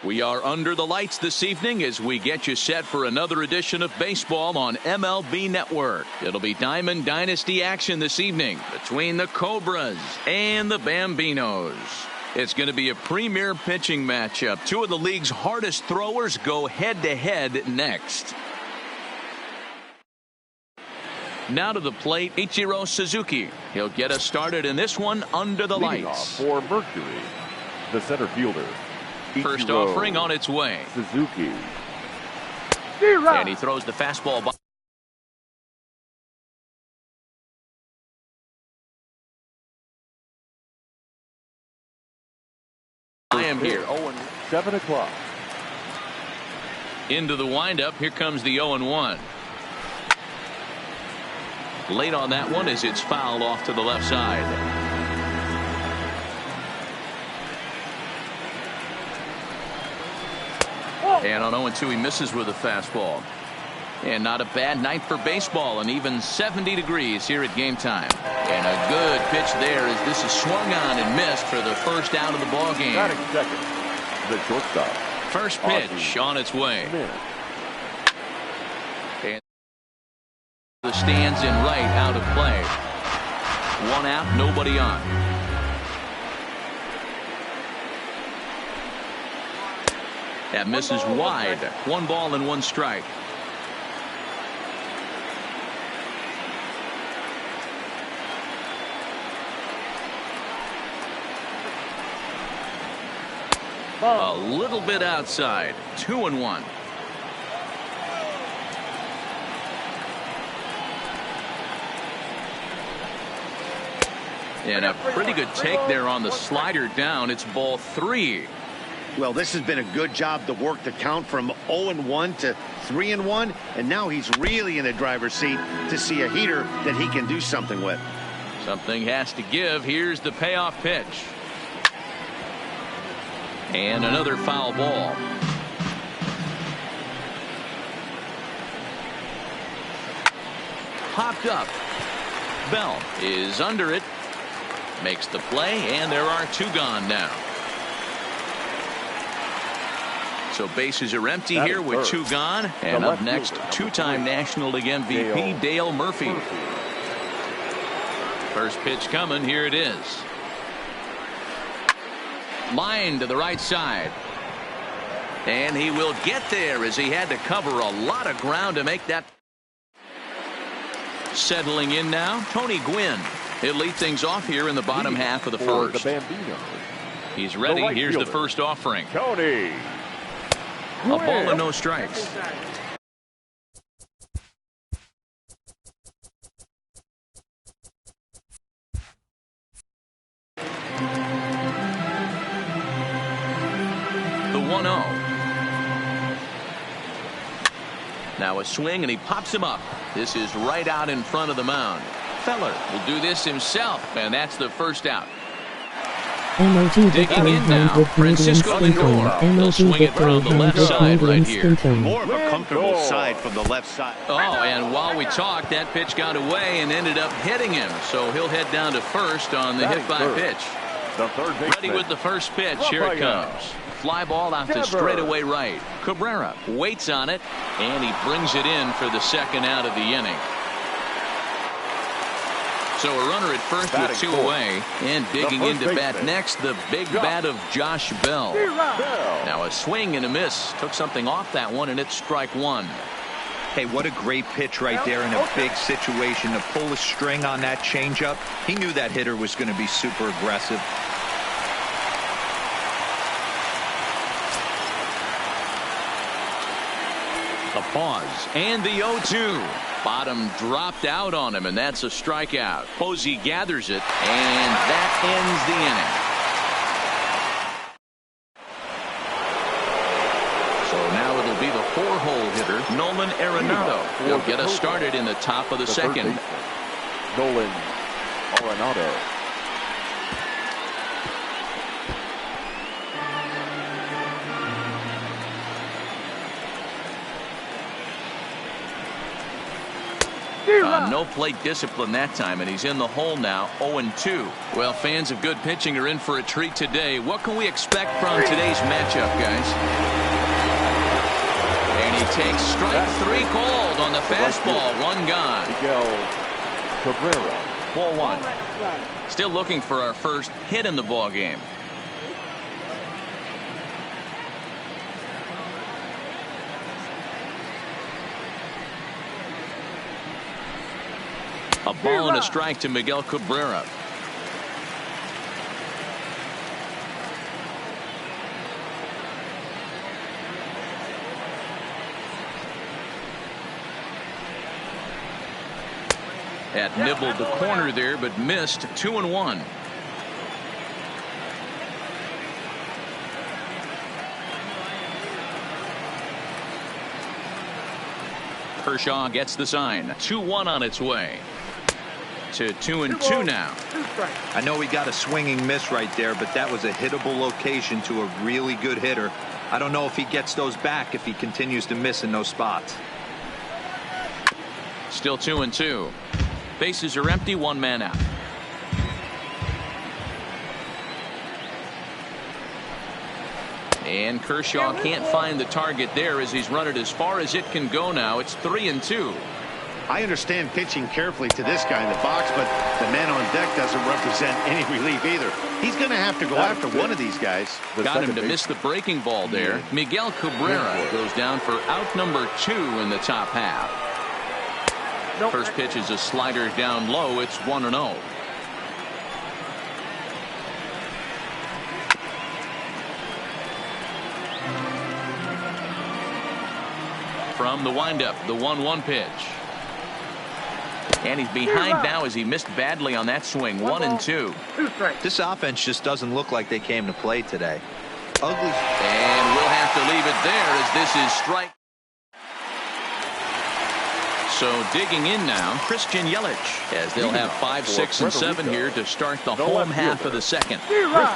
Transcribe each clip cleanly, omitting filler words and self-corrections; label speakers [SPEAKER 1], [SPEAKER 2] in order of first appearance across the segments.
[SPEAKER 1] We are under the lights this evening as we get you set for another edition of baseball on MLB Network. It'll be Diamond Dynasty action this evening between the Cobras and the Bambinos. It's going to be a premier pitching matchup. Two of the league's hardest throwers go head-to-head next. Now to the plate, Ichiro Suzuki. He'll get us started in this one under the
[SPEAKER 2] Leading
[SPEAKER 1] lights.
[SPEAKER 2] off for Mercury, the center fielder.
[SPEAKER 1] First
[SPEAKER 2] Ichiro
[SPEAKER 1] offering on its way.
[SPEAKER 2] Suzuki.
[SPEAKER 1] And he throws the fastball by. I am here.
[SPEAKER 2] 7 o'clock.
[SPEAKER 1] Into the windup. Here comes the 0-1. Late on that one as it's fouled off to the left side. And on 0-2 he misses with a fastball. And not a bad night for baseball, and even 70 degrees here at game time. And a good pitch there as this is swung on and missed for the first out of the ball game.
[SPEAKER 2] Batting second, the shortstop.
[SPEAKER 1] First pitch on its way. And the stands in right out of play. One out, nobody on. That misses wide. 1 ball and 1 strike. A little bit outside. 2-1. And a pretty good take there on the slider down. It's ball 3.
[SPEAKER 3] Well, this has been a good job to work the count from 0-1 to 3-1, and now he's really in the driver's seat to see a heater that he can do something with.
[SPEAKER 1] Something has to give. Here's the payoff pitch. And another foul ball. Popped up. Bell is under it. Makes the play, and there are 2 gone now. So bases are empty here with 2 gone. And up next, 2-time National League MVP Dale Murphy. First pitch coming. Here it is. Line to the right side. And he will get there as he had to cover a lot of ground to make that. Settling in now, Tony Gwynn. He'll lead things off here in the bottom half of the first. He's ready. Here's the first offering.
[SPEAKER 2] Tony.
[SPEAKER 1] A ball and no strikes. The 1-0. Now a swing and he pops him up. This is right out in front of the mound. Feller will do this himself, and that's the first out. Digging in now, Francisco Lindor. He'll swing it from the left side right here.
[SPEAKER 3] More of a comfortable side from the left side.
[SPEAKER 1] Oh, and while we talked, that pitch got away and ended up hitting him. So he'll head down to first on the hit by pitch. Ready with the first pitch. Here it comes. Fly ball out to straightaway right. Cabrera waits on it, and he brings it in for the second out of the inning. So a runner at first with 2 away, and digging into bat next, the big bat of Josh Bell. Now a swing and a miss. Took something off that one, and it's strike 1.
[SPEAKER 4] Hey, what a great pitch right there in a big situation to pull a string on that changeup. He knew that hitter was going to be super aggressive.
[SPEAKER 1] A pause and the 0-2. Bottom dropped out on him, and that's a strikeout. Posey gathers it, and that ends the inning. So now it'll be the 4-hole hitter, Nolan Arenado. He'll get us started in the top of the second.
[SPEAKER 2] Nolan Arenado.
[SPEAKER 1] No plate discipline that time, and he's in the hole now, 0-2. Well, fans of good pitching are in for a treat today. What can we expect from today's matchup, guys? And he takes strike 3 called on the fastball. 1 gone.
[SPEAKER 2] Miguel Cabrera.
[SPEAKER 1] Ball 1. Still looking for our first hit in the ball game. A ball and a strike to Miguel Cabrera. Had nibbled the corner there, but missed. 2-1. Kershaw gets the sign. 2-1 on its way. To 2-2 now.
[SPEAKER 4] I know he got a swinging miss right there, but that was a hittable location to a really good hitter. I don't know if he gets those back if he continues to miss in those spots.
[SPEAKER 1] Still 2-2. Bases are empty, 1 man out. And Kershaw can't find the target there as he's run it as far as it can go now. It's 3-2.
[SPEAKER 3] I understand pitching carefully to this guy in the box, but the man on deck doesn't represent any relief either. He's going to have to go after one of these guys.
[SPEAKER 1] Got him to miss the breaking ball there. Miguel Cabrera goes down for out number 2 in the top half. First pitch is a slider down low. It's 1-0. From the windup, the 1-1 pitch. And he's behind now as he missed badly on that swing. 1-2.
[SPEAKER 4] This offense just doesn't look like they came to play today. Ugly.
[SPEAKER 1] And we'll have to leave it there as this is strike. So digging in now, Christian Yelich, as they'll have 5, 6, and 7 here to start the home half of the second.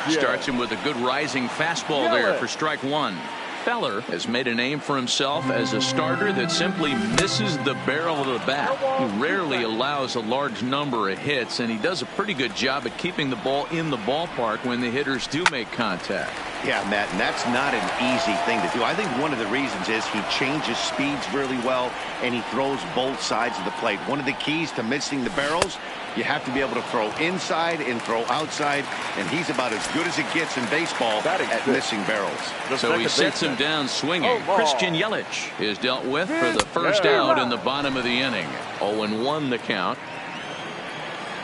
[SPEAKER 1] Starts him with a good rising fastball there for strike 1. Feller has made a name for himself as a starter that simply misses the barrel of the bat. He rarely allows a large number of hits, and he does a pretty good job at keeping the ball in the ballpark when the hitters do make contact.
[SPEAKER 3] Yeah, Matt, and that's not an easy thing to do. I think one of the reasons is he changes speeds really well, and he throws both sides of the plate. One of the keys to missing the barrels, you have to be able to throw inside and throw outside, and he's about as good as it gets in baseball at missing barrels.
[SPEAKER 1] So he sets him down swinging. Christian Yelich is dealt with for the first out in the bottom of the inning. 0-1 the count.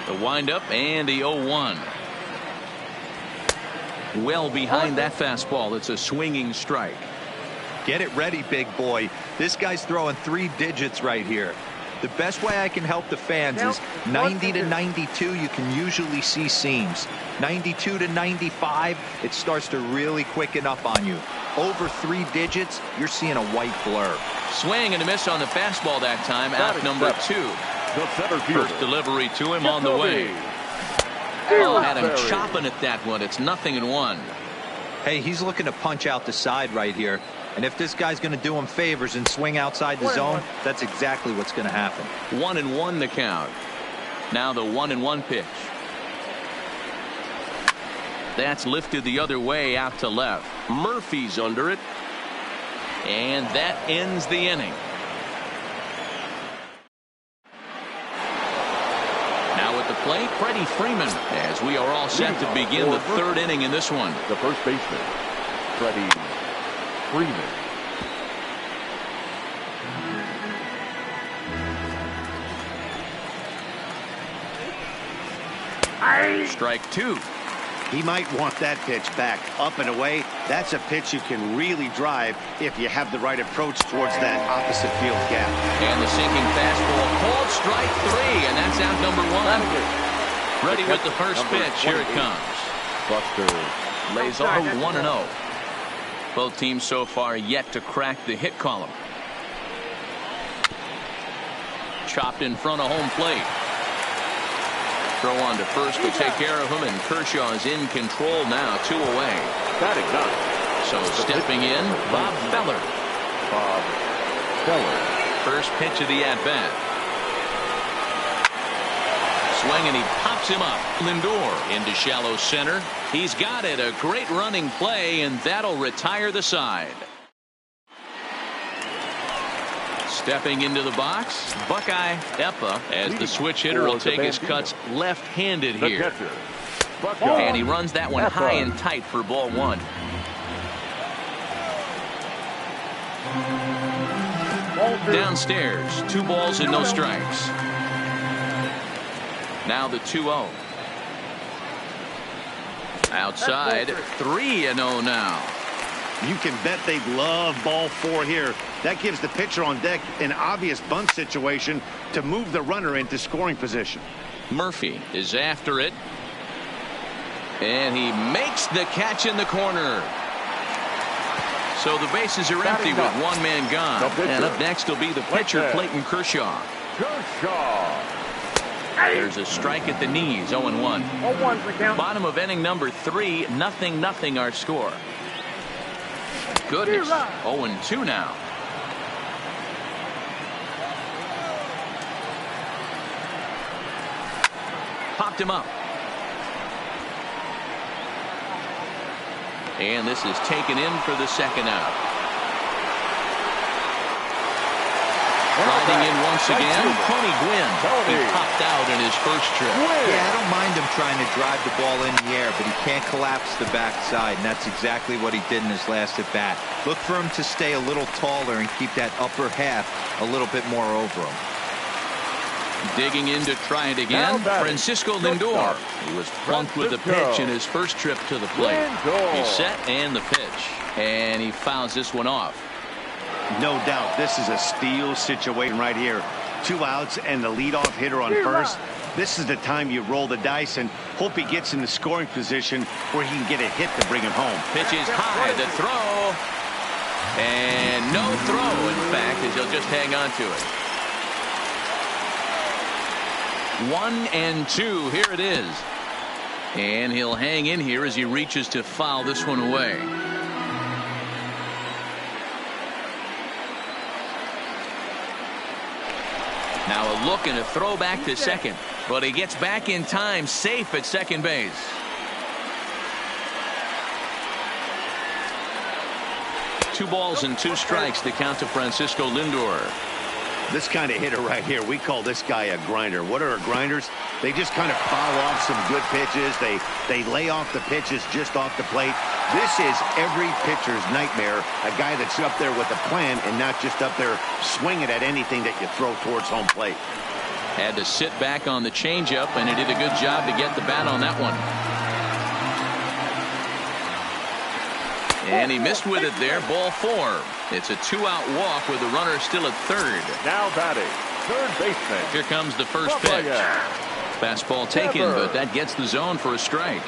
[SPEAKER 1] The windup and the 0-1. Well behind that fastball. It's a swinging strike.
[SPEAKER 4] Get it ready, big boy. This guy's throwing 3 digits right here. The best way I can help the fans is 90 to 92. You can usually see seams. 92 to 95, it starts to really quicken up on you. Over 3 digits, you're seeing a white blur.
[SPEAKER 1] Swing and a miss on the fastball that time. Out number 2. First delivery to him on the way. Oh, had him chopping at that one. It's 0-1.
[SPEAKER 4] Hey, he's looking to punch out the side right here. And if this guy's going to do him favors and swing outside the zone, that's exactly what's going to happen.
[SPEAKER 1] 1-1 the count. Now the 1-1 pitch. That's lifted the other way out to left. Murphy's under it. And that ends the inning. Now at the plate, Freddie Freeman, as we are all set to begin the 3rd inning in this one.
[SPEAKER 2] The first baseman, Freddie Freeman.
[SPEAKER 1] Strike 2.
[SPEAKER 3] He might want that pitch back up and away. That's a pitch you can really drive if you have the right approach towards that opposite field gap.
[SPEAKER 1] And the sinking fastball called strike 3, and that's out number 1. Ready with the first pitch. Here it comes.
[SPEAKER 2] Buster
[SPEAKER 1] Lays off 1-0. Both teams so far yet to crack the hit column. Chopped in front of home plate. Throw on to first will take care of him, and Kershaw is in control now, 2 away.
[SPEAKER 2] batting ninth.
[SPEAKER 1] So stepping in, Bob Feller.
[SPEAKER 2] Bob Feller.
[SPEAKER 1] First pitch of the at-bat. swing, and he pops him up. Lindor into shallow center. He's got it. A great running play, and that'll retire the side. Stepping into the box, Buckeye Eppa, as the switch hitter will take his cuts left-handed here. And he runs that one high and tight for ball one. Downstairs, 2 balls and no strikes. Now the 2-0. Outside, 3-0 now.
[SPEAKER 3] You can bet they love ball 4 here. That gives the pitcher on deck an obvious bunt situation to move the runner into scoring position.
[SPEAKER 1] Murphy is after it. And he makes the catch in the corner. So the bases are empty with 1 man gone. And up next will be the pitcher, Clayton Kershaw. There's a strike at the knees, 0-1. Bottom of inning number 3, 0-0 our score. Goodness, 0-2 now. Popped him up. And this is taken in for the second out. Riding in once again, Tony Gwynn. He popped out in his first trip.
[SPEAKER 4] Yeah, I don't mind him trying to drive the ball in the air, but he can't collapse the backside, and that's exactly what he did in his last at bat. Look for him to stay a little taller and keep that upper half a little bit more over him.
[SPEAKER 1] Digging in to try it again, Francisco Lindor. He was plunked with a pitch in his first trip to the plate. He's set and the pitch. And he fouls this one off.
[SPEAKER 3] No doubt this is a steal situation right here. 2 outs and the leadoff hitter on first. This is the time you roll the dice and hope he gets in the scoring position where he can get a hit to bring him home.
[SPEAKER 1] Pitch is high, the throw. And no throw, in fact, as he'll just hang on to it. 1-2, here it is. And he'll hang in here as he reaches to foul this one away. Now a look and a throw back to second. But he gets back in time, safe at second base. Two balls and 2 strikes to count to Francisco Lindor.
[SPEAKER 3] This kind of hitter right here, we call this guy a grinder. What are grinders? They just kind of foul off some good pitches. They lay off the pitches just off the plate. This is every pitcher's nightmare, a guy that's up there with a plan and not just up there swinging at anything that you throw towards home plate.
[SPEAKER 1] Had to sit back on the changeup, and he did a good job to get the bat on that one. And he missed with it there, ball 4. It's a 2-out walk with the runner still at third.
[SPEAKER 2] Now batting, third baseman.
[SPEAKER 1] Here comes the first pitch. Fastball taken, but that gets the zone for a strike.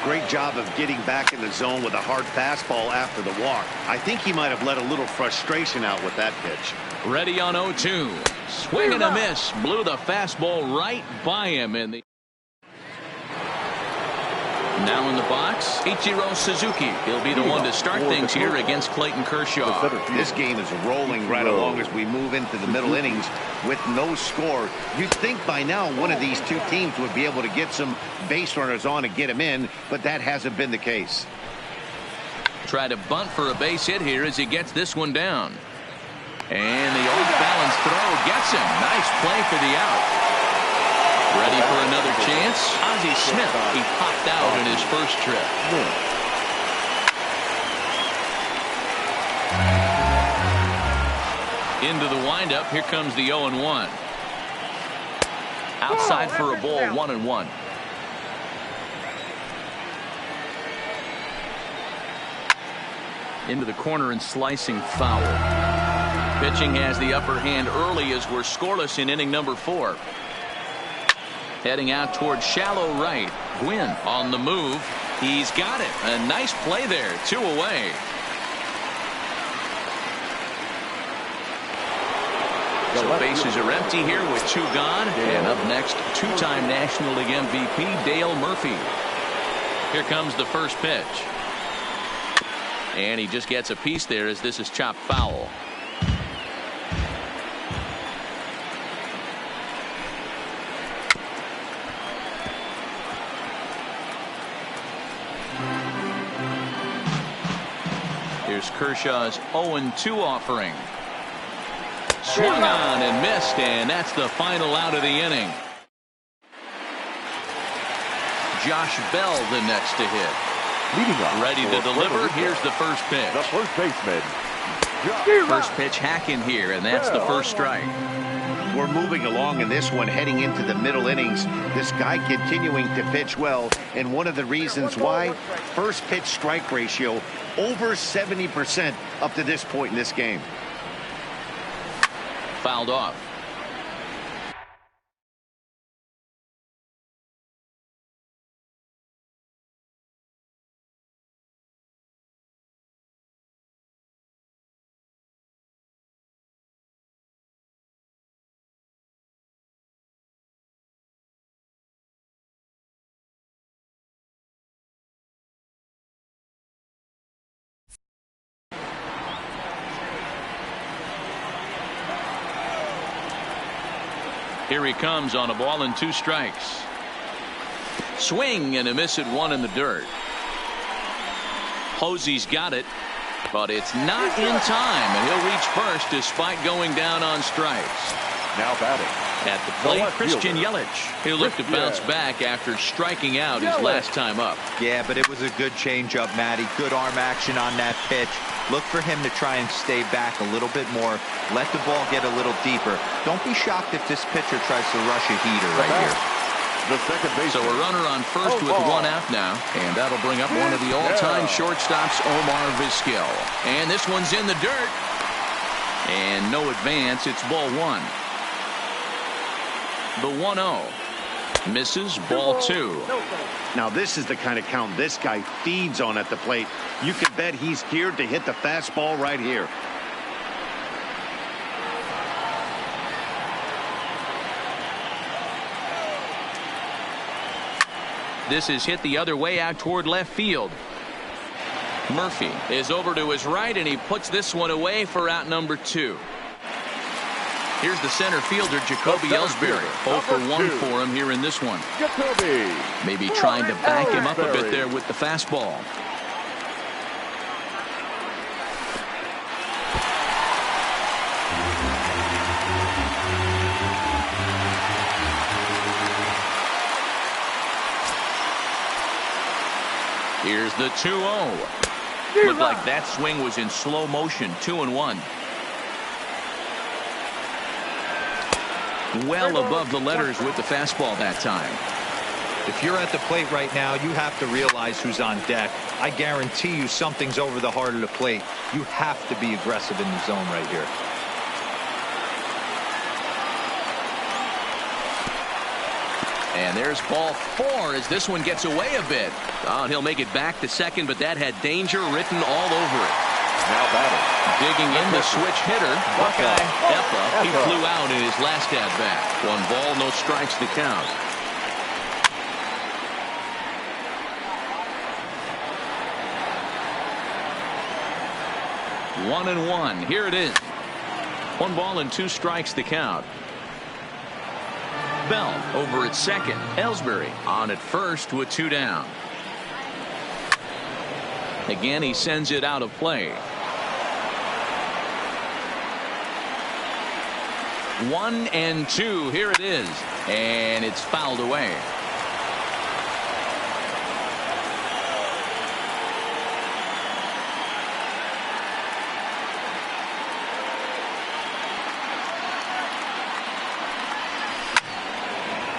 [SPEAKER 3] Great job of getting back in the zone with a hard fastball after the walk. I think he might have let a little frustration out with that pitch.
[SPEAKER 1] Ready on 0-2. Swing and a miss. Blew the fastball right by him in the. Now in the box, Ichiro Suzuki. He'll be the one to start things here against Clayton Kershaw.
[SPEAKER 3] This game is rolling right along as we move into the middle innings with no score. You'd think by now one of these two teams would be able to get some base runners on and get them in, but that hasn't been the case.
[SPEAKER 1] Try to bunt for a base hit here as he gets this one down. And the off-balance throw gets him. Nice play for the out. Ready for another chance? Ozzie Smith. He popped out in his first trip. Into the windup. Here comes the 0-1. Outside for a ball, 1-1. Into the corner and slicing foul. Pitching has the upper hand early as we're scoreless in inning number 4. Heading out towards shallow right. Gwynn on the move. He's got it. A nice play there. 2 away. So bases are empty here with 2 gone. And up next, 2-time National League MVP Dale Murphy. Here comes the first pitch. And he just gets a piece there as this is chopped foul. Here's Kershaw's 0-2 offering. Swung on and missed, and that's the final out of the inning. Josh Bell the next to hit.
[SPEAKER 2] Leading off.
[SPEAKER 1] Ready to deliver. Here's the first pitch.
[SPEAKER 2] The first baseman.
[SPEAKER 1] First pitch hacking here, and that's the first strike.
[SPEAKER 3] We're moving along in this one, heading into the middle innings. This guy continuing to pitch well, and one of the reasons why, first pitch strike ratio over 70% up to this point in this game.
[SPEAKER 1] Fouled off. Here he comes on a ball and 2 strikes. Swing and a miss at 1 in the dirt. Posey's got it, but it's not in time, and he'll reach first despite going down on strikes.
[SPEAKER 2] Now batting.
[SPEAKER 1] At the plate, Christian Yelich. He'll look to bounce back after striking out his last time up.
[SPEAKER 4] Yeah, but it was a good changeup, Matty. Good arm action on that pitch. Look for him to try and stay back a little bit more. Let the ball get a little deeper. Don't be shocked if this pitcher tries to rush a heater right here.
[SPEAKER 2] The second base.
[SPEAKER 1] So a runner on first with 1 out now, and that'll bring up one of the all-time shortstops, Omar Vizquel. And this one's in the dirt. And no advance. It's ball 1. The 1-0. Misses, ball 2.
[SPEAKER 3] Now this is the kind of count this guy feeds on at the plate. You can bet he's geared to hit the fastball right here.
[SPEAKER 1] This is hit the other way out toward left field. Murphy is over to his right, and he puts this one away for out number 2. Here's the center fielder, Jacoby Ellsbury. 0 for 1 for him here in this one.
[SPEAKER 2] Jacoby.
[SPEAKER 1] Maybe trying to back him up a bit there with the fastball. Here's the 2-0. Looked like that swing was in slow motion. 2-1. Well above the letters with the fastball that time.
[SPEAKER 4] If you're at the plate right now, you have to realize who's on deck. I guarantee you something's over the heart of the plate. You have to be aggressive in the zone right here.
[SPEAKER 1] And there's ball 4 as this one gets away a bit. Oh, and he'll make it back to second, but that had danger written all over it.
[SPEAKER 2] Now batting.
[SPEAKER 1] Digging in the switch hitter, Buckeye Effa. He flew out in his last at-bat. 1 ball, no strikes to count. One and 1. Here it is. 1 ball and 2 strikes to count. Bell over at second. Ellsbury on at first with 2 down. Again, he sends it out of play. 1 and 2. Here it is. And it's fouled away.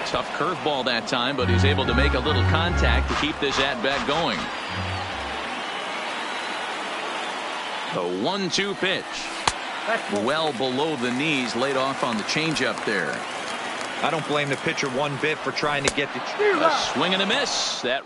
[SPEAKER 1] Tough curveball that time, but he's able to make a little contact to keep this at-bat going. The 1-2 pitch. Well below the knees, laid off on the changeup there.
[SPEAKER 4] I don't blame the pitcher one bit for trying to get the
[SPEAKER 1] A swing and a miss. That.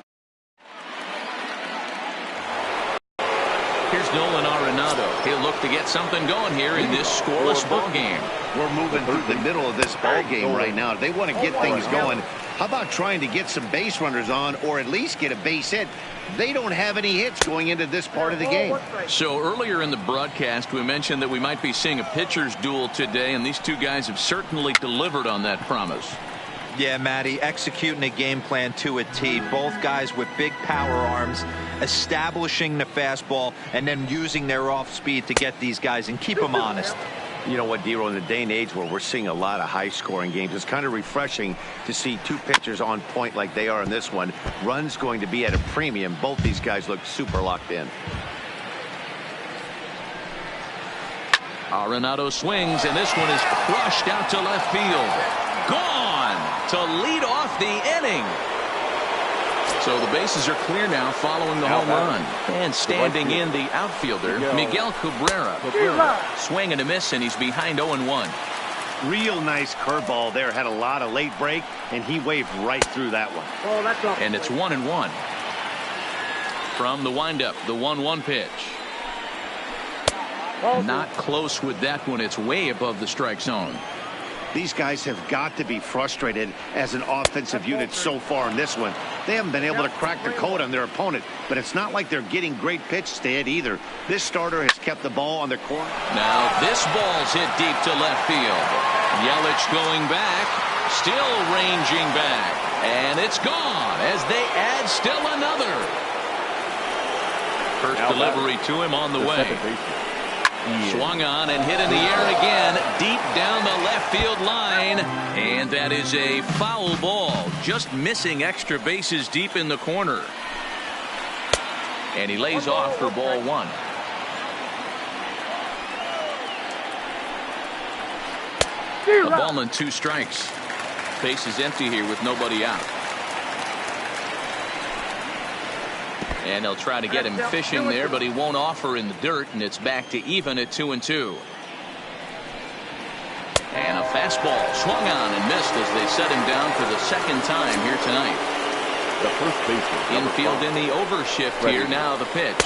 [SPEAKER 1] Here's Nolan Arenado. He'll look to get something going here in this scoreless ball game.
[SPEAKER 3] We're moving through the middle of this ball game right now. They want to get things going. How about trying to get some base runners on, or at least get a base hit? They don't have any hits going into this part of the game.
[SPEAKER 1] So earlier in the broadcast, we mentioned that we might be seeing a pitcher's duel today, and these two guys have certainly delivered on that promise.
[SPEAKER 4] Yeah, Matty, executing a game plan to a T. Both guys with big power arms, establishing the fastball, and then using their off speed to get these guys and keep them honest.
[SPEAKER 3] You know what, Dero, in the day and age where we're seeing a lot of high-scoring games, it's kind of refreshing to see two pitchers on point like they are in this one. Runs going to be at a premium. Both these guys look super locked in.
[SPEAKER 1] Arenado swings, and this one is crushed out to left field. Gone to lead off the inning. So the bases are clear now following the home run. And standing in the outfielder, Miguel Cabrera. Swing and a miss, and he's behind 0-1.
[SPEAKER 3] Real nice curveball there. Had a lot of late break, and he waved right through that one.
[SPEAKER 5] Oh, that's off.
[SPEAKER 1] And it's 1-1. From the windup, the 1-1 pitch. Not close with that one. It's way above the strike zone.
[SPEAKER 3] These guys have got to be frustrated as an offensive unit so far in this one. They haven't been able to crack the code on their opponent, but it's not like they're getting great pitches to hit either. This starter has kept the ball on the corner.
[SPEAKER 1] Now this ball's hit deep to left field. Yelich going back, still ranging back, and it's gone as they add still another. First delivery to him on the way. Swung on and hit in the air again, deep down the left field line, and that is a foul ball, just missing extra bases deep in the corner. And he lays off for ball one. A ball and 2 strikes. Base is empty here with nobody out. And they'll try to get him fishing there, but he won't offer in the dirt, and it's back to even at 2-2. And a fastball swung on and missed as they set him down for the second time here tonight.
[SPEAKER 2] The first baseman.
[SPEAKER 1] Infield in the overshift here. Now the pitch.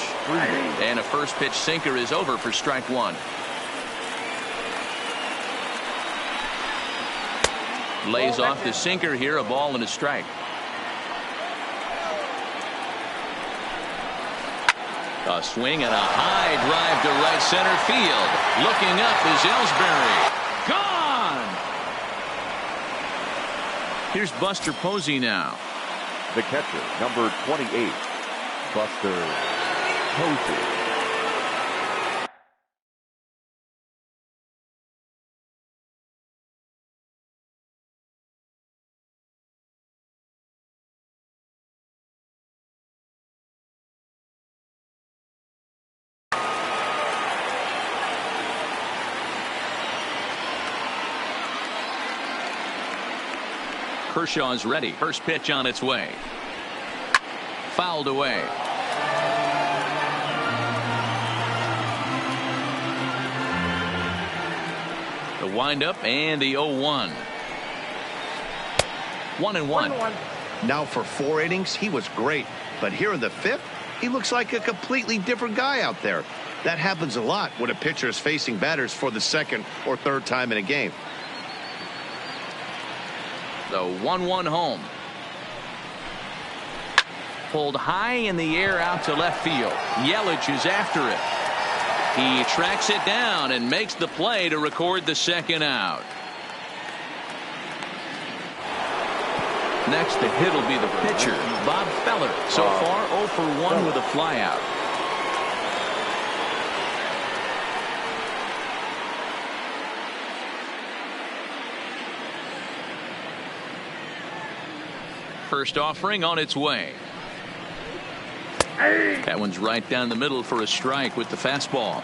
[SPEAKER 1] And a first pitch sinker is over for strike one. Lays off the sinker here, a ball and a strike. A swing and a high drive to right center field. Looking up is Ellsbury. Gone! Here's Buster Posey now.
[SPEAKER 2] The catcher, number 28, Buster Posey.
[SPEAKER 1] Kershaw's ready. First pitch on its way. Fouled away. The windup and the 0-1. 1-1.
[SPEAKER 3] Now for 4 innings, he was great. But here in the 5th, he looks like a completely different guy out there. That happens a lot when a pitcher is facing batters for the 2nd or 3rd time in a game.
[SPEAKER 1] The 1-1 home. Pulled high in the air out to left field. Yelich is after it. He tracks it down and makes the play to record the second out. Next, the hit will be the pitcher, Bob Feller. So far, 0 for 1 with a flyout. First offering on its way. That one's right down the middle for a strike with the fastball.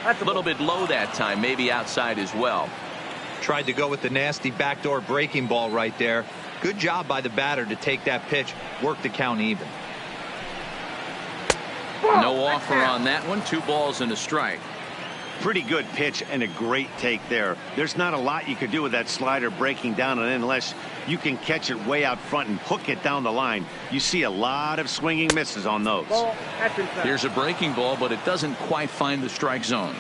[SPEAKER 1] A little bit low that time, maybe outside as well.
[SPEAKER 4] Tried to go with the nasty backdoor breaking ball right there. Good job by the batter to take that pitch, work the count even.
[SPEAKER 1] No offer on that one. 2 balls and a strike.
[SPEAKER 3] Pretty good pitch and a great take there. There's not a lot you could do with that slider breaking down and in unless you can catch it way out front and hook it down the line. You see a lot of swinging misses on those.
[SPEAKER 1] Here's a breaking ball, but it doesn't quite find the strike zone.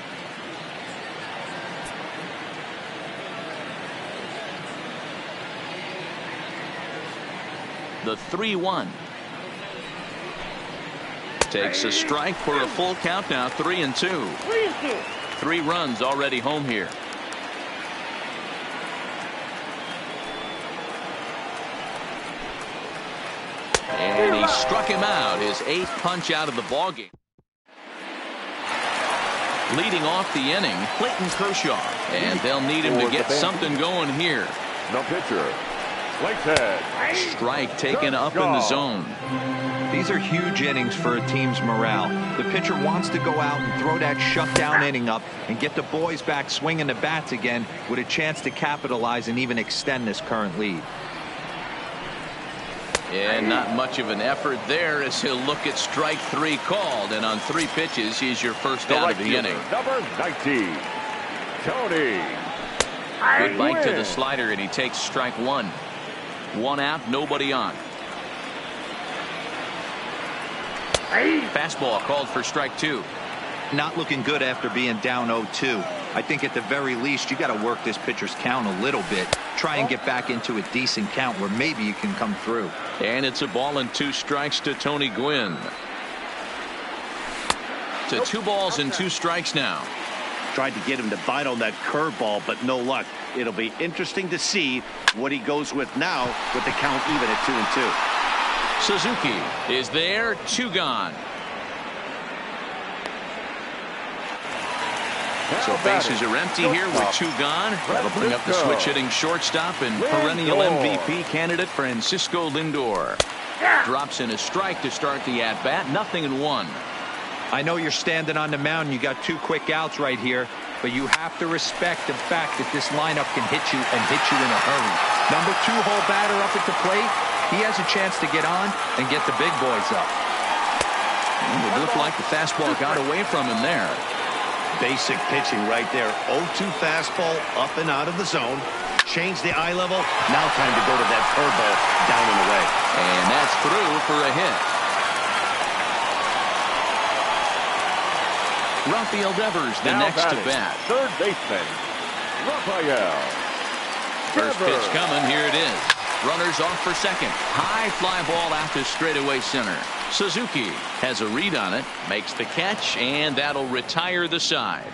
[SPEAKER 1] The 3-1. Takes a strike for a full count now. 3-2. 3 runs already home here. And he struck him out. His 8th punch out of the ballgame. Leading off the inning, Clayton Kershaw. And they'll need him to get something going here.
[SPEAKER 2] The pitcher, Clayton.
[SPEAKER 1] Strike taken up in the zone.
[SPEAKER 4] These are huge innings for a team's morale. The pitcher wants to go out and throw that shutdown inning up and get the boys back swinging the bats again with a chance to capitalize and even extend this current lead.
[SPEAKER 1] And not much of an effort there as he'll look at strike 3 called. And on 3 pitches, he's your first out of the inning.
[SPEAKER 2] Number 19, Tony.
[SPEAKER 1] Good bite to the slider, and he takes strike 1. 1 out, nobody on. Fastball called for strike 2.
[SPEAKER 4] Not looking good after being down 0-2. I think at the very least you got to work this pitcher's count a little bit. Try and get back into a decent count where maybe you can come through.
[SPEAKER 1] And it's a ball and 2 strikes to Tony Gwynn. To 2 balls and 2 strikes now.
[SPEAKER 3] Tried to get him to bite on that curveball, but no luck. It'll be interesting to see what he goes with now with the count even at 2-2.
[SPEAKER 1] Suzuki is there. 2 gone. So bases are empty here with 2 gone. That'll bring up the switch hitting shortstop and perennial MVP candidate Francisco Lindor. Drops in a strike to start the at bat. 0-1.
[SPEAKER 4] I know you're standing on the mound. You got 2 quick outs right here, but you have to respect the fact that this lineup can hit you and hit you in a hurry. Number 2 hole batter up at the plate. He has a chance to get on and get the big boys up.
[SPEAKER 1] And it looked like the fastball got away from him there.
[SPEAKER 3] Basic pitching right there. 0-2 fastball up and out of the zone. Change the eye level. Now time to go to that curveball down and away.
[SPEAKER 1] And that's through for a hit. Rafael Devers the next to bat.
[SPEAKER 2] Third baseman, Rafael.
[SPEAKER 1] First pitch coming. Here it is. Runners off for second. High fly ball out to straightaway center. Suzuki has a read on it, makes the catch, and that'll retire the side.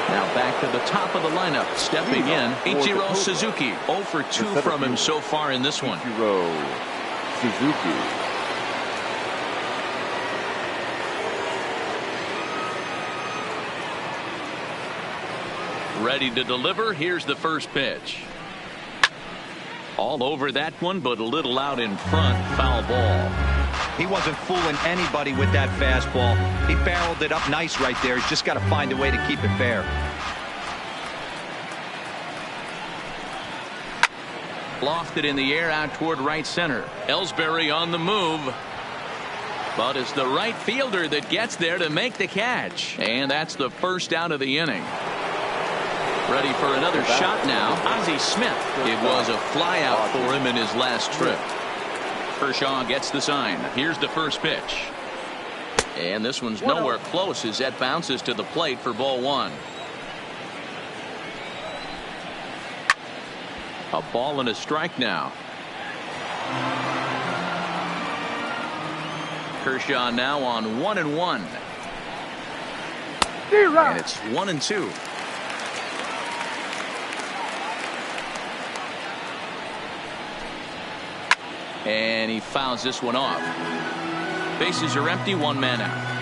[SPEAKER 1] Now back to the top of the lineup. Stepping in, Ichiro Suzuki. 0 for 2 from him so far in this one.
[SPEAKER 2] Ichiro Suzuki.
[SPEAKER 1] Ready to deliver. Here's the first pitch. All over that one, but a little out in front. Foul ball.
[SPEAKER 4] He wasn't fooling anybody with that fastball. He barreled it up nice right there. He's just got to find a way to keep it fair.
[SPEAKER 1] Lofted in the air out toward right center. Ellsbury on the move. But it's the right fielder that gets there to make the catch. And that's the first out of the inning. Ready for another shot now. Ozzie Smith. It was a fly out for him in his last trip. Kershaw gets the sign. Here's the first pitch. And this one's nowhere close as that bounces to the plate for ball 1. A ball and a strike now. Kershaw now on 1-1. And it's 1-2. And he fouls this one off. Bases are empty. 1 man out.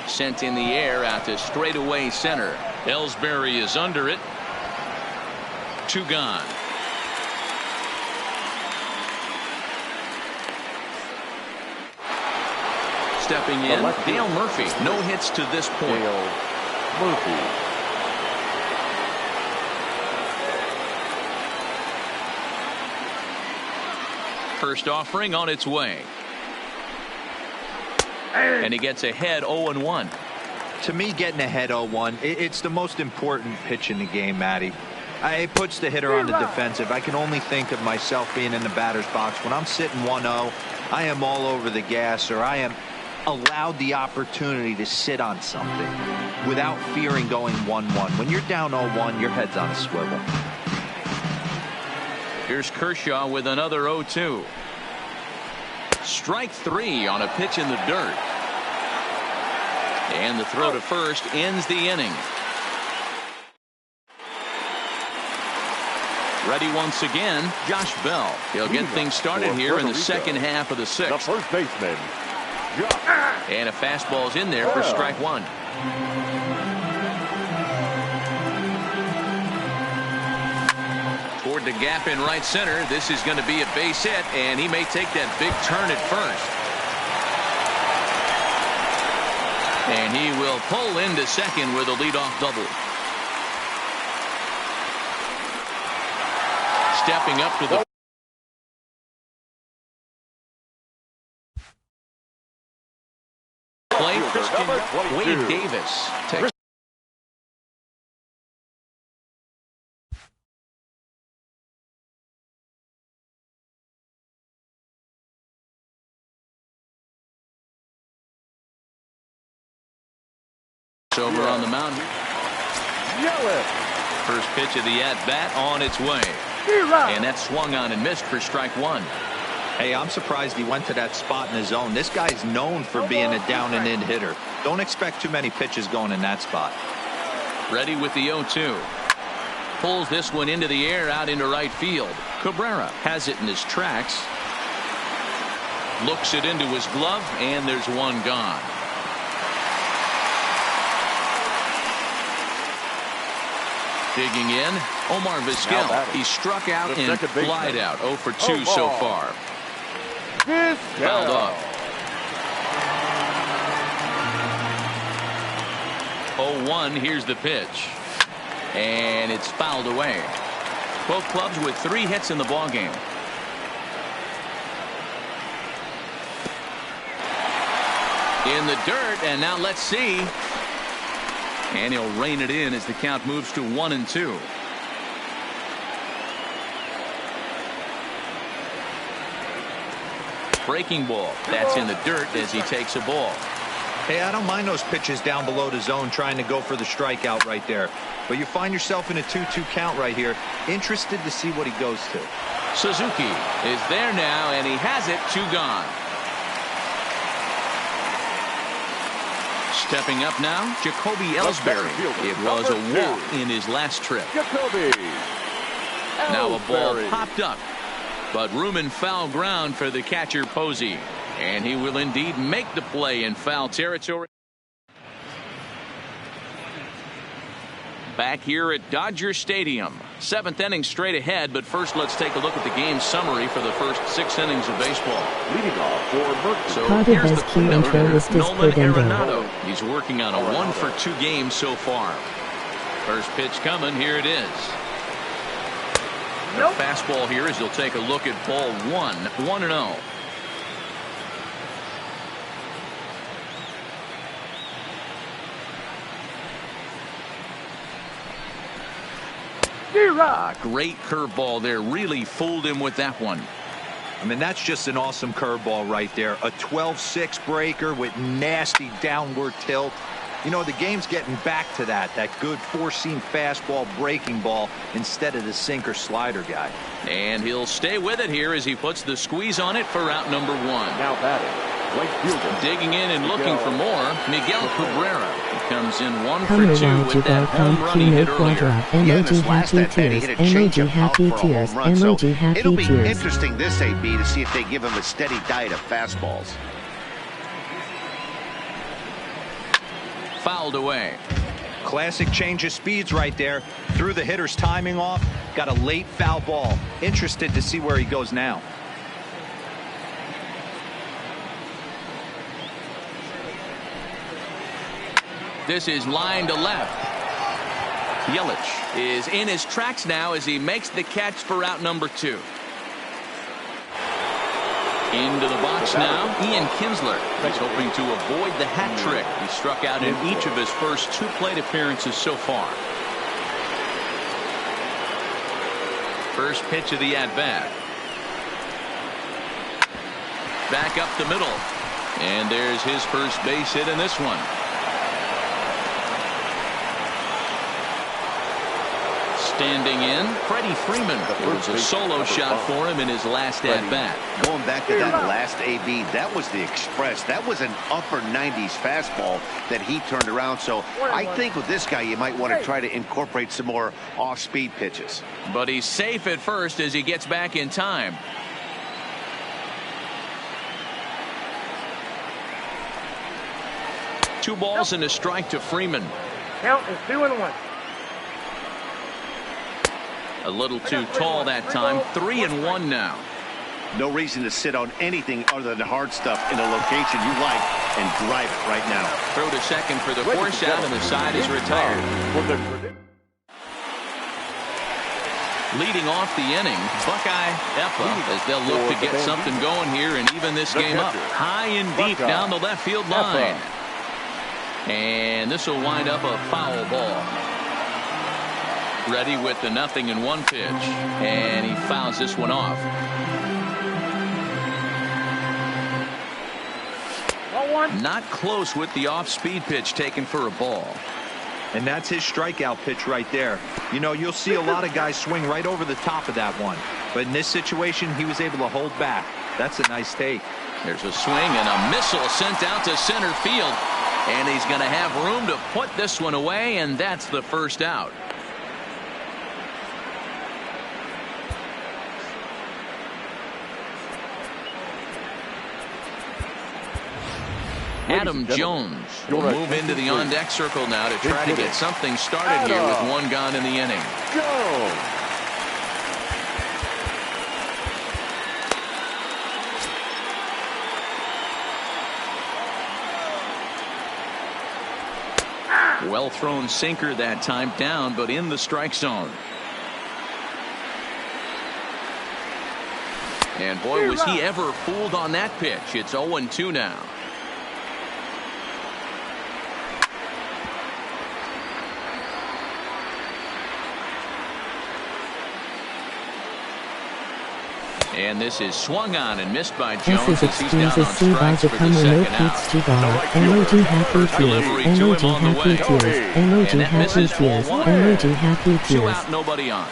[SPEAKER 1] Sent in the air out to straightaway center. Ellsbury is under it. 2 gone. Stepping in, Dale Murphy. No hits to this point.
[SPEAKER 2] Dale Murphy.
[SPEAKER 1] First offering on its way. And he gets ahead 0-1.
[SPEAKER 4] To me, getting ahead 0-1, it's the most important pitch in the game, Matty. It puts the hitter on the defensive. I can only think of myself being in the batter's box. When I'm sitting 1-0, I am all over the gas, or I am allowed the opportunity to sit on something without fearing going 1-1. When you're down 0-1, your head's on a swivel.
[SPEAKER 1] Here's Kershaw with another 0-2. Strike 3 on a pitch in the dirt. And the throw to first ends the inning. Ready once again, Josh Bell. He'll get things started here in the second half of the sixth.
[SPEAKER 2] The first baseman,
[SPEAKER 1] and a fastball's in there for strike 1. Toward the gap in right center. This is going to be a base hit, and he may take that big turn at first. And he will pull into second with a leadoff double. Stepping up to the plate, Wade Davis takes over on the mound. First pitch of the at-bat on its way. And that swung on and missed for strike 1.
[SPEAKER 4] Hey, I'm surprised he went to that spot in his zone. This guy's known for being a down and in hitter. Don't expect too many pitches going in that spot.
[SPEAKER 1] Ready with the 0-2. Pulls this one into the air out into right field. Cabrera has it in his tracks. Looks it into his glove, and there's one gone. Digging in, Omar Vizquel. He struck out and flied out. 0 for 2 so far. Fouled off. 0-1. Here's the pitch. And it's fouled away. Both clubs with 3 hits in the ballgame. In the dirt, and now let's see. And he'll rein it in as the count moves to 1-2. Breaking ball. That's in the dirt as he takes a ball.
[SPEAKER 4] Hey, I don't mind those pitches down below the zone trying to go for the strikeout right there. But you find yourself in a 2-2 count right here. Interested to see what he goes to.
[SPEAKER 1] Suzuki is there now, and he has it. 2 gone. Stepping up now, Jacoby Ellsbury. It was a walk in his last trip. Now a ball popped up, but room and foul ground for the catcher Posey. And he will indeed make the play in foul territory. Back here at Dodger Stadium. 7th inning straight ahead, but first let's take a look at the game summary for the first 6 innings of baseball.
[SPEAKER 2] Leading off for Mercury.
[SPEAKER 1] So here's the cleanup hitter, Nolan Arenado. He's working on a 1 for 2 game so far. First pitch coming, here it is. The fastball here as he'll take a look at ball 1, 1-0. Great curveball there. Really fooled him with that one.
[SPEAKER 4] I mean, that's just an awesome curveball right there. A 12-6 breaker with nasty downward tilt. You know, the game's getting back to that good 4-seam fastball breaking ball instead of the sinker slider guy.
[SPEAKER 1] And he'll stay with it here as he puts the squeeze on it for out number 1.
[SPEAKER 2] Now batting.
[SPEAKER 1] Digging in and looking for more, Miguel Cabrera. He comes in 1 for 2 with that home run he hit earlier.
[SPEAKER 3] Emoji happy tears, emoji happy tears, emoji happy tears. It'll be interesting this AB to see if they give him a steady diet of fastballs.
[SPEAKER 1] Fouled away.
[SPEAKER 4] Classic change of speeds right there. Threw the hitter's timing off. Got a late foul ball. Interested to see where he goes now.
[SPEAKER 1] This is line to left. Yelich is in his tracks now as he makes the catch for out number 2. Into the box now, Ian Kinsler. He's hoping to avoid the hat trick. He struck out in each of his first 2 plate appearances so far. First pitch of the at-bat. Back up the middle. And there's his first base hit in this one. Standing in, Freddie Freeman. It was a solo shot for him in his last at-bat.
[SPEAKER 3] Going back to that last AB, that was the express. That was an upper 90s fastball that he turned around. So I think with this guy, you might want to try to incorporate some more off-speed pitches.
[SPEAKER 1] But he's safe at first as he gets back in time. Two balls and a strike to Freeman.
[SPEAKER 5] Count is 2-1.
[SPEAKER 1] A little too tall that time. 3-1 now.
[SPEAKER 3] No reason to sit on anything other than hard stuff in a location you like and drive it right now.
[SPEAKER 1] Throw to second for the force out, and the side is retired. Leading off the inning, Buckeye Eppa, as they'll look to get something going here and even this game up. High and deep down the left field line. And this will wind up a foul ball. Ready with the 0-1 pitch, and he fouls this one off. Not close with the off-speed pitch taken for a ball.
[SPEAKER 4] And that's his strikeout pitch right there. You know, you'll see a lot of guys swing right over the top of that one. But in this situation, he was able to hold back. That's a nice take.
[SPEAKER 1] There's a swing and a missile sent out to center field. And he's going to have room to put this one away, and that's the first out. Adam Jones will move into the on-deck circle now to try to get something started here with one gone in the inning. Well thrown sinker that time, down but in the strike zone. And boy, was he ever fooled on that pitch. It's 0-2 now. And this is swung on and missed by Jones.
[SPEAKER 6] This is excuses C-Bar to come relocates T-Bar. Emoji happy tears. Emoji happy tears. Emoji happy tears. Emoji happy tears.
[SPEAKER 1] 2 out, nobody on.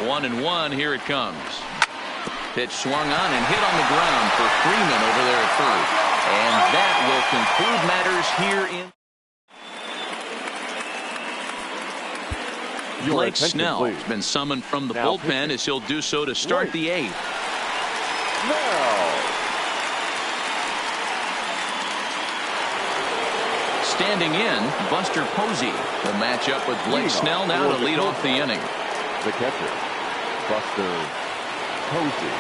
[SPEAKER 1] One and one, here it comes. Pitch swung on and hit on the ground for Freeman over there at third. And that will conclude matters here in. Blake Snell has been summoned from the bullpen as he'll do so to start the eighth. Standing in, Buster Posey will match up with Blake Snell now to lead off the inning.
[SPEAKER 2] The catcher, Buster Posey.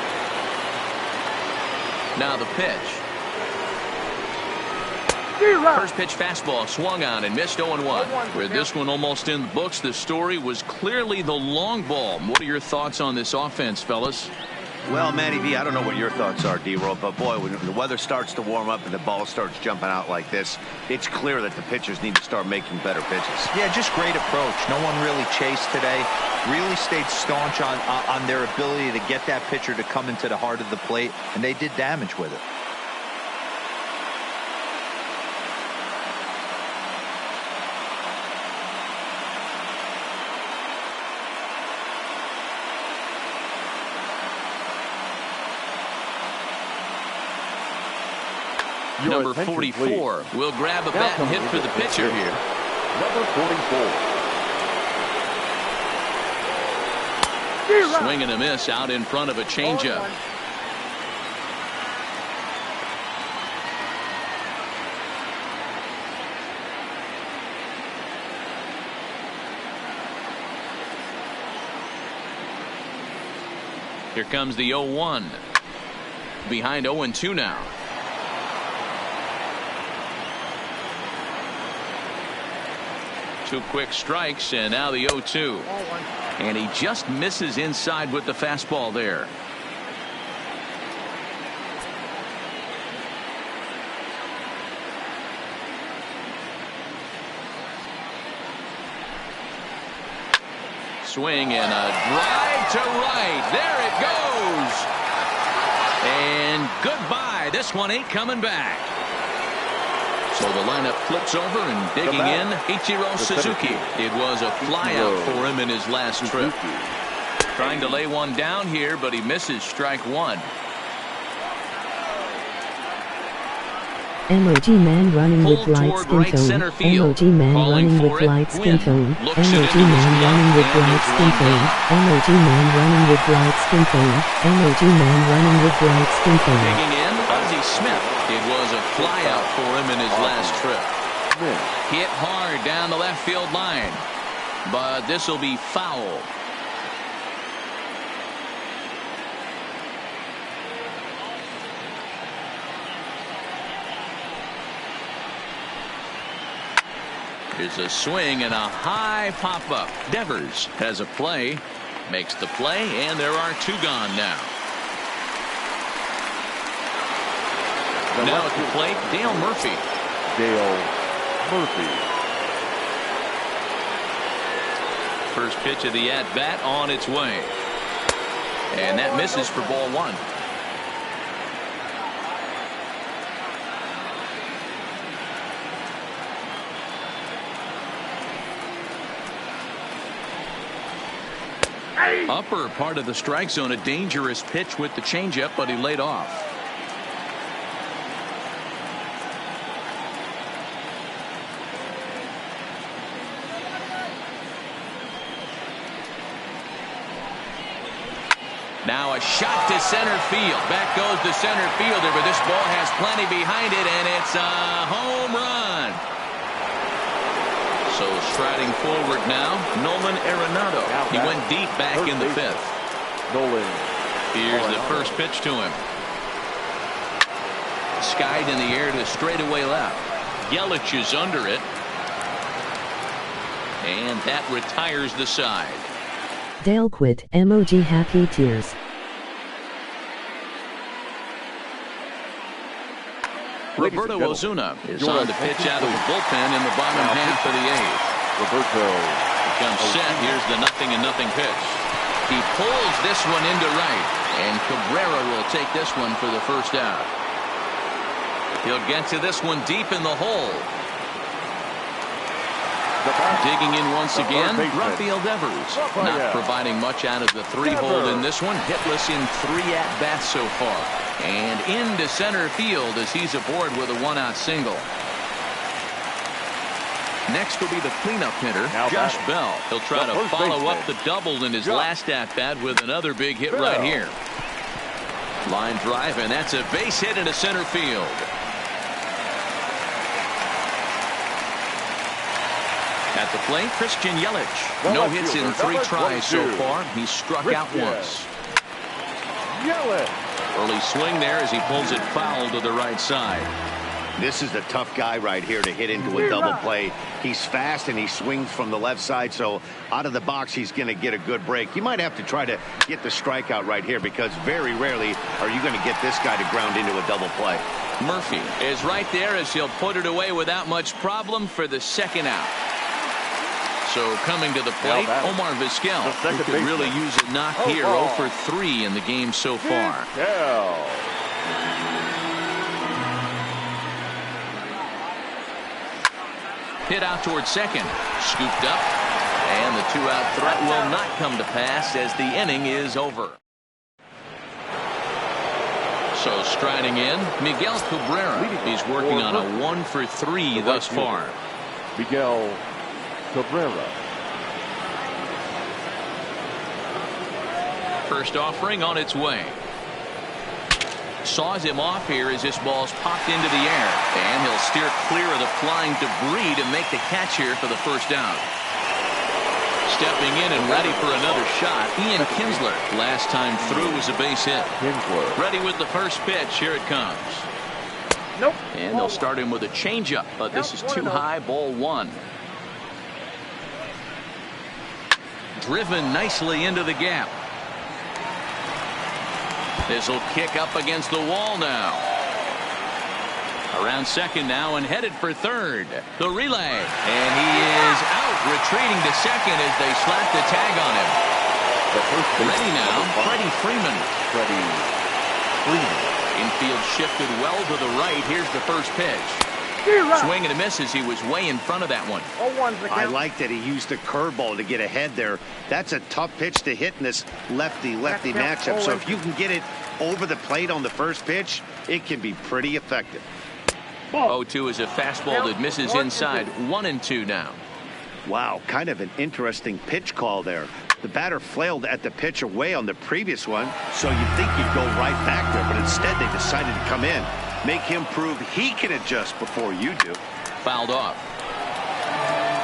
[SPEAKER 1] Now the pitch. First pitch fastball swung on and missed 0-1. With this one almost in the books, the story was clearly the long ball. What are your thoughts on this offense, fellas?
[SPEAKER 3] Well, Matty V, I don't know what your thoughts are, D-Roll, but boy, when the weather starts to warm up and the ball starts jumping out like this, it's clear that the pitchers need to start making better pitches.
[SPEAKER 4] Yeah, just great approach. No one really chased today. Really stayed staunch on their ability to get that pitcher to come into the heart of the plate, and they did damage with it.
[SPEAKER 1] Number 44 will grab a bat and hit for the pitcher here.
[SPEAKER 2] Number 44.
[SPEAKER 1] Swing and a miss out in front of a changeup. Here comes the 0-1. Behind 0-2 now. Two quick strikes, and now the 0-2. And he just misses inside with the fastball there. Swing and a drive to right. There it goes. And goodbye. This one ain't coming back. So the lineup flips over and digging in, Ichiro Suzuki. It was a flyout for him in his last trip. Trying to lay one down here, but he misses strike one.
[SPEAKER 6] MOG man running with light skin tone. MOG man running with light skin tone. MOG man running with light skin tone. MOG man running with light skin tone. MOG man running with light skin tone.
[SPEAKER 1] Digging in, Ozzie Smith. It was a flyout for him in his last trip. Hit hard down the left field line, but this will be foul. Here's a swing and a high pop-up. Devers has a play, makes the play, and there are two gone now. Now at the plate, Dale Murphy.
[SPEAKER 2] Dale Murphy.
[SPEAKER 1] First pitch of the at-bat on its way. And that misses for ball one. Upper part of the strike zone, a dangerous pitch with the changeup, but he laid off. Now a shot to center field. Back goes the center fielder, but this ball has plenty behind it, and it's a home run. So striding forward now, Nolan Arenado. He went deep back in the fifth.
[SPEAKER 2] Nolan.
[SPEAKER 1] Here's the first pitch to him. Skied in the air to straightaway left. Yelich is under it. And that retires the side.
[SPEAKER 6] Dale quit. MOG happy tears.
[SPEAKER 1] Roberto Ozuna is on the pitch out of the bullpen in the bottom half of the eighth.
[SPEAKER 2] Roberto
[SPEAKER 1] Comes set. Here's the 0-0 pitch. He pulls this one into right, and Cabrera will take this one for the first out. He'll get to this one deep in the hole. Digging in once again, Rafael Devers. Not providing much out of the three-hole in this one. Hitless in 3 at-bats so far. And into center field as he's aboard with a one-out single. Next will be the cleanup hitter, Josh Bell. He'll try to follow up the double in his last at-bat with another big hit right here. Line drive, and that's a base hit into center field. At the plate, Christian Yelich. No hits in 3 tries so far. He's struck out once.
[SPEAKER 2] Yelich.
[SPEAKER 1] Early swing there as he pulls it foul to the right side.
[SPEAKER 3] This is a tough guy right here to hit into a double play. He's fast and he swings from the left side, so out of the box he's going to get a good break. You might have to try to get the strikeout right here because very rarely are you going to get this guy to ground into a double play.
[SPEAKER 1] Murphy is right there as he'll put it away without much problem for the second out. So coming to the plate, Omar Vizquel, who could really use a knock here. 0 for 3 in the game so far. Hit out towards second. Scooped up. And the two-out threat will not come to pass as the inning is over. So striding in, Miguel Cabrera. He's working on a 1 for 3 thus far.
[SPEAKER 2] Miguel Cabrera.
[SPEAKER 1] First offering on its way. Saws him off here as this ball's popped into the air. And he'll steer clear of the flying debris to make the catch here for the first down. Stepping in and ready for another shot, Ian Kinsler. Last time through was a base hit.
[SPEAKER 2] Kinsler.
[SPEAKER 1] Ready with the first pitch. Here it comes.
[SPEAKER 5] Nope.
[SPEAKER 1] And they'll start him with a changeup, but this is too high. Ball 1. Driven nicely into the gap. This will kick up against the wall now. Around second now and headed for third. The relay. And he is out, retreating to second as they slap the tag on him. Ready now, Freddie Freeman. Infield shifted well to the right. Here's the first pitch. Swing and a miss as he was way in front of that one.
[SPEAKER 3] I like that he used a curveball to get ahead there. That's a tough pitch to hit in this lefty-lefty matchup. So if you can get it over the plate on the first pitch, it can be pretty effective.
[SPEAKER 1] 0-2 is a fastball that misses inside. 1-2 now.
[SPEAKER 3] Wow, kind of an interesting pitch call there. The batter flailed at the pitch away on the previous one, so you'd think you'd go right back there, but instead they decided to come in. Make him prove he can adjust before you do.
[SPEAKER 1] Fouled off.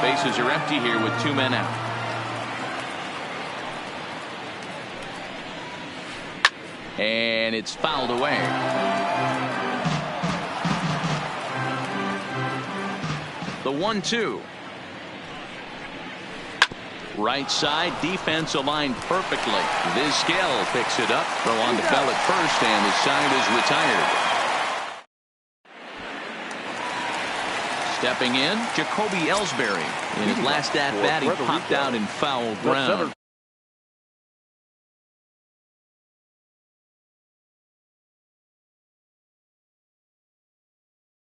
[SPEAKER 1] Bases are empty here with 2 men out. And it's fouled away. The 1-2. Right side, defense aligned perfectly. Vizquel picks it up. Throw on to Bell at first, and the side is retired. Stepping in, Jacoby Ellsbury. In his last at-bat, he popped out in foul ground.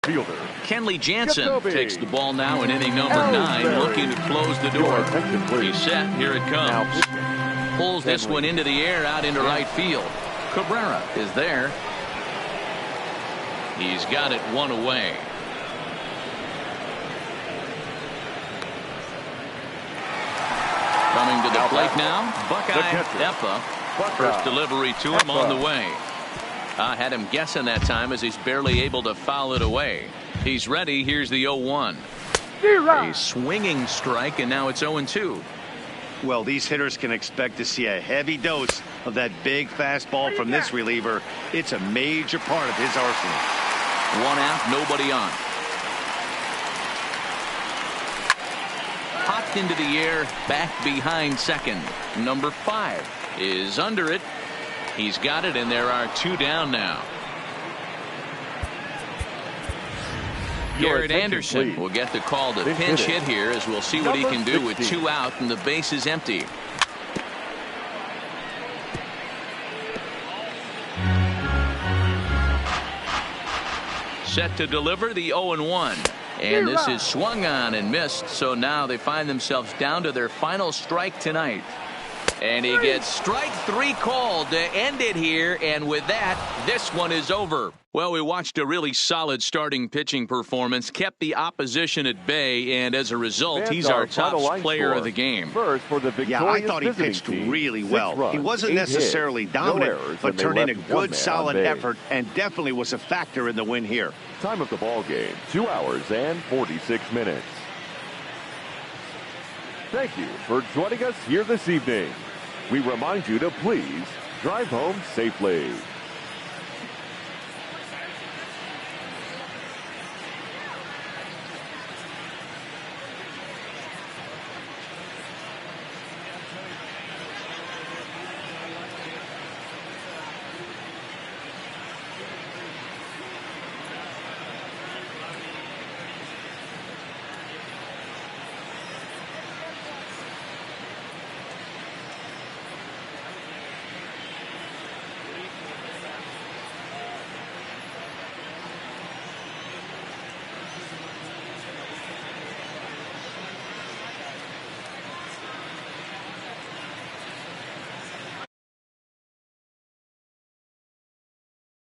[SPEAKER 2] Fielder
[SPEAKER 1] Kenley Jansen takes the ball now in inning number 9, looking to close the door. He's set. Here it comes. Pulls this one into the air out into right field. Cabrera is there. He's got it 1 away. Coming to the plate now, Buckeye Eppa. First delivery to him on the way. I had him guessing that time as he's barely able to foul it away. He's ready. Here's the 0-1. A swinging strike, and now it's 0-2.
[SPEAKER 3] Well, these hitters can expect to see a heavy dose of that big fastball from this reliever. It's a major part of his arsenal.
[SPEAKER 1] 1 out, nobody on. Popped into the air, back behind second. Number 5 is under it. He's got it, and there are 2 down now. Garrett Anderson will get the call to pinch hit here, as we'll see what he can do with 2 out and the base is empty. Set to deliver the 0-1. And this is swung on and missed, so now they find themselves down to their final strike tonight. And he gets strike 3 called to end it here, and with that, this one is over. Well, we watched a really solid starting pitching performance, kept the opposition at bay, and as a result, he's our top player of the game.
[SPEAKER 3] Yeah, I thought he pitched really well. He wasn't necessarily dominant, but turned in a good, solid effort, and definitely was a factor in the win here.
[SPEAKER 2] Time of the ball game, 2 hours and 46 minutes. Thank you for joining us here this evening. We remind you to please drive home safely.